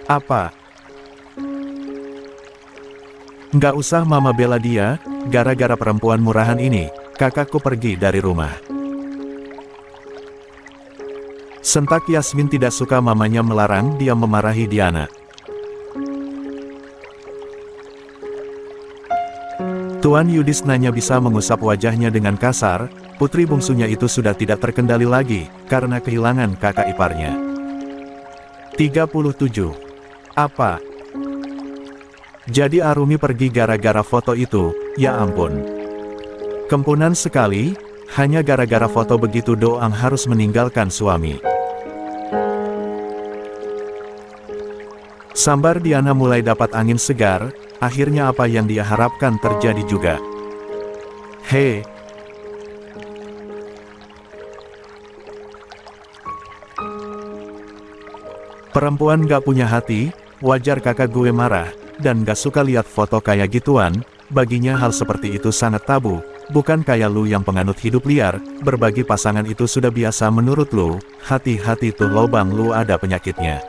Apa? Nggak usah mama bela dia, gara-gara perempuan murahan ini, kakakku pergi dari rumah. Sentak Yasmin tidak suka mamanya melarang dia memarahi Diana. Tuan Yudis nanya bisa mengusap wajahnya dengan kasar, putri bungsunya itu sudah tidak terkendali lagi, karena kehilangan kakak iparnya. 37. Apa? Jadi Arumi pergi gara-gara foto itu, ya ampun. Kempunan sekali, hanya gara-gara foto begitu doang harus meninggalkan suami. Sambar Diana mulai dapat angin segar, akhirnya apa yang dia harapkan terjadi juga. Hei. Perempuan gak punya hati, wajar kakak gue marah, dan gak suka lihat foto kayak gituan, baginya hal seperti itu sangat tabu, bukan kayak lu yang penganut hidup liar, berbagi pasangan itu sudah biasa menurut lu, hati-hati tuh lobang lu ada penyakitnya.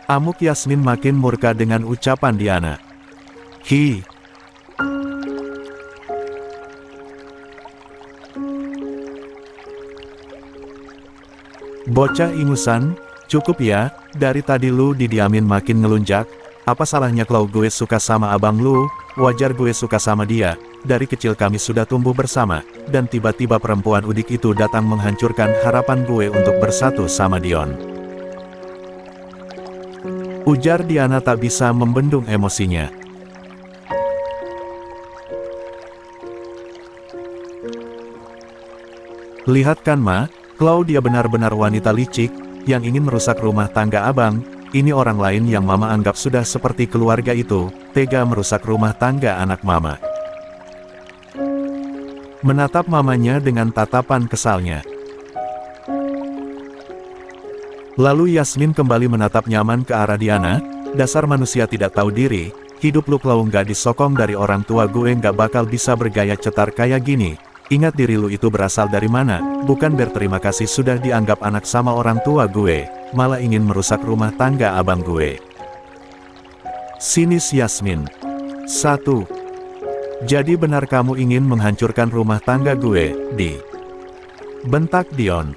Amuk Yasmin makin murka dengan ucapan Diana. Hi. Bocah ingusan, cukup ya, dari tadi lu didiamin makin ngelunjak, apa salahnya kalau gue suka sama abang lu, wajar gue suka sama dia, dari kecil kami sudah tumbuh bersama, dan tiba-tiba perempuan udik itu datang menghancurkan harapan gue untuk bersatu sama Dion. Ujar Diana tak bisa membendung emosinya. Lihat kan ma, Claudia benar-benar wanita licik, yang ingin merusak rumah tangga abang, ini orang lain yang mama anggap sudah seperti keluarga itu, tega merusak rumah tangga anak mama. Menatap mamanya dengan tatapan kesalnya. Lalu Yasmin kembali menatap nyaman ke arah Diana, dasar manusia tidak tahu diri, hidup lu kalau nggak disokong dari orang tua gue nggak bakal bisa bergaya cetar kayak gini. Ingat diri lu itu berasal dari mana, bukan berterima kasih sudah dianggap anak sama orang tua gue, malah ingin merusak rumah tangga abang gue. Sinis Yasmin. 1. Jadi benar kamu ingin menghancurkan rumah tangga gue, Di? Bentak Dion.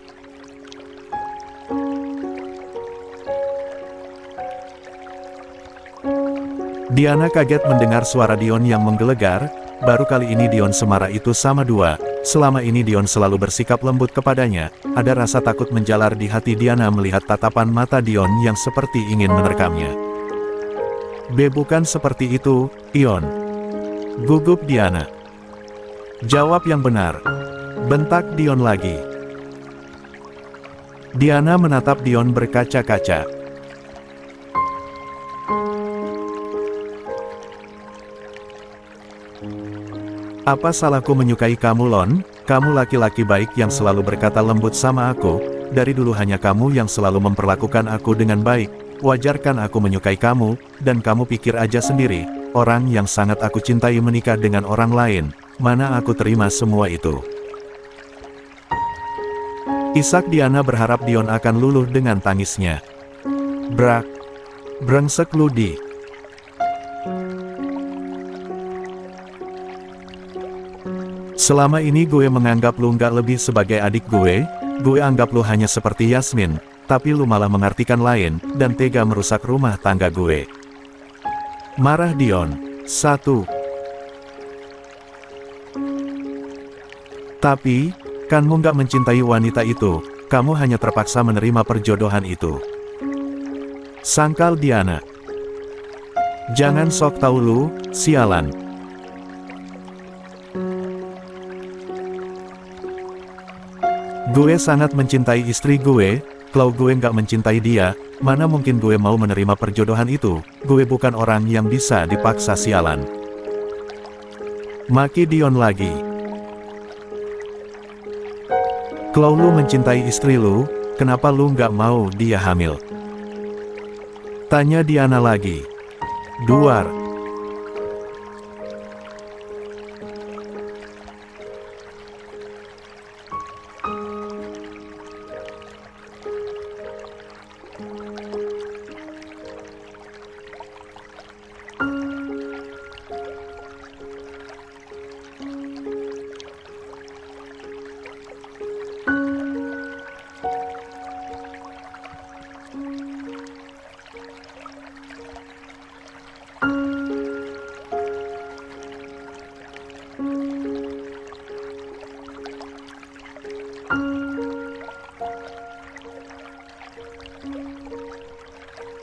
Diana kaget mendengar suara Dion yang menggelegar. Baru kali ini Dion semarah itu sama Dua, selama ini Dion selalu bersikap lembut kepadanya, ada rasa takut menjalar di hati Diana melihat tatapan mata Dion yang seperti ingin menerkamnya. Bukan seperti itu, Dion. Gugup Diana. Jawab yang benar. Bentak Dion lagi. Diana menatap Dion berkaca-kaca. Apa salahku menyukai kamu Lon? Kamu laki-laki baik yang selalu berkata lembut sama aku, dari dulu hanya kamu yang selalu memperlakukan aku dengan baik, wajarkan aku menyukai kamu, dan kamu pikir aja sendiri, orang yang sangat aku cintai menikah dengan orang lain, mana aku terima semua itu. Isak Diana berharap Dion akan luluh dengan tangisnya. Brak. Brengsek lu Di. Selama ini gue menganggap lu nggak lebih sebagai adik gue anggap lu hanya seperti Yasmin, tapi lu malah mengartikan lain, dan tega merusak rumah tangga gue. Marah Dion. 1. Tapi, kamu nggak mencintai wanita itu, kamu hanya terpaksa menerima perjodohan itu. Sangkal Diana. Jangan sok tahu lu, sialan. Gue sangat mencintai istri gue, kalau gue nggak mencintai dia, mana mungkin gue mau menerima perjodohan itu, gue bukan orang yang bisa dipaksa sialan. Maki Dion lagi. Kalau lu mencintai istri lu, kenapa lu nggak mau dia hamil? Tanya Diana lagi. Duar.